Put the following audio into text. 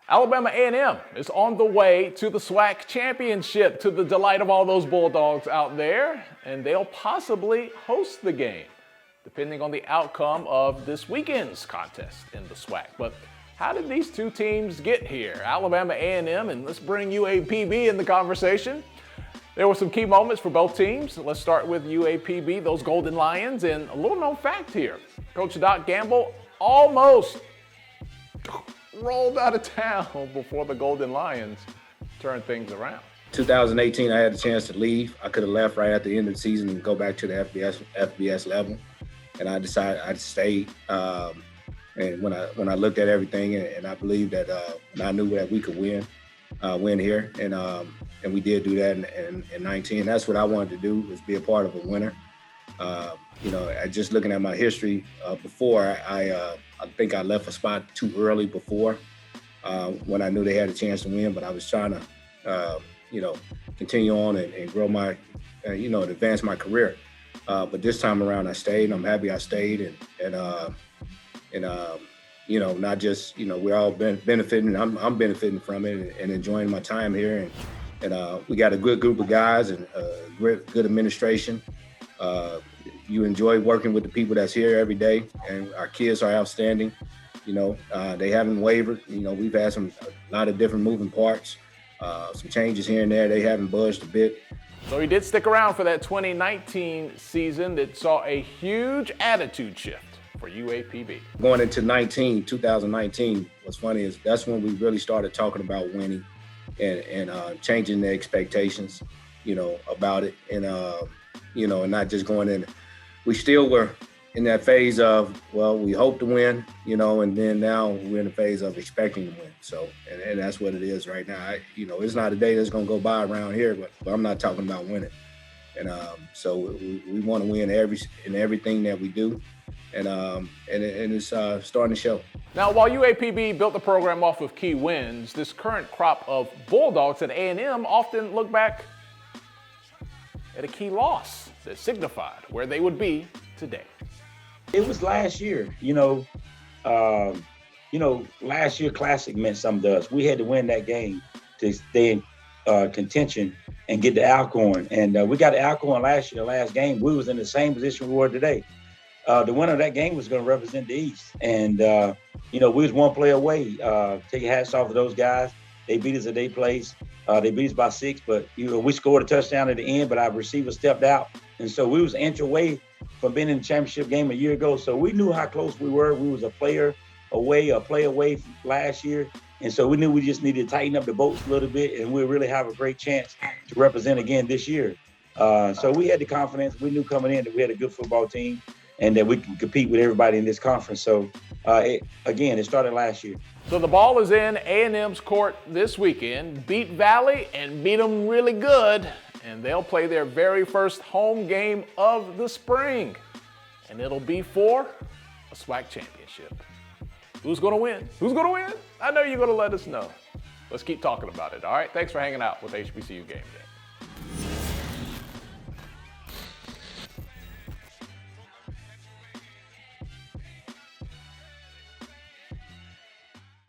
Alabama A&M is on the way to the SWAC championship, to the delight of all those Bulldogs out there, and they'll possibly host the game, depending on the outcome of this weekend's contest in the SWAC. But how did these two teams get here? Alabama A&M, and let's bring UAPB in the conversation. There were some key moments for both teams. Let's start with UAPB, those Golden Lions, and a little known fact here. Coach Doc Gamble almost rolled out of town before the Golden Lions turned things around. 2018, I had a chance to leave. I could have left right at the end of the season and go back to the FBS level, and I decided I'd stay. And when I looked at everything, and I believed that, and I knew that we could win here, and we did do that in 19. That's what I wanted to do, was be a part of a winner. Just looking at my history before, I think I left a spot too early before when I knew they had a chance to win, but I was trying to, continue on and grow my, advance my career. But this time around, I stayed, and I'm happy I stayed, and not just, we're all benefiting. I'm benefiting from it and enjoying my time here, and we got a good group of guys and good administration. You enjoy working with the people that's here every day, and our kids are outstanding. They haven't wavered. We've had a lot of different moving parts, some changes here and there. They haven't budged a bit. So he did stick around for that 2019 season that saw a huge attitude shift for UAPB. Going into 2019, what's funny is that's when we really started talking about winning and changing the expectations, about it, and and not just going in. We still were in that phase of, well, we hope to win, and then now we're in the phase of expecting to win. So, and that's what it is right now. It's not a day that's going to go by around here, but I'm not talking about winning. And so we want to win in everything that we do, and it's starting to show. Now, while UAPB built the program off of key wins, this current crop of Bulldogs at A&M often look back at a key loss that signified where they would be today. It was last year, last year Classic meant something to us. We had to win that game to stay in contention and get the Alcorn. And we got the Alcorn last year, the last game. We was in the same position we were today. The winner of that game was going to represent the East. And, we was one play away. Take your hats off of those guys. They beat us at their place. They beat us by 6, but we scored a touchdown at the end, but our receiver stepped out. And so we was an inch away from being in the championship game a year ago. So we knew how close we were. We was a play away from last year. And so we knew we just needed to tighten up the bolts a little bit, and we'll really have a great chance to represent again this year. So we had the confidence. We knew coming in that we had a good football team and that we can compete with everybody in this conference. So, it started last year. So the ball is in A&M's court this weekend. Beat Valley and beat them really good, and they'll play their very first home game of the spring. And it'll be for a SWAC championship. Who's going to win? Who's going to win? I know you're going to let us know. Let's keep talking about it, all right? Thanks for hanging out with HBCU Game Day.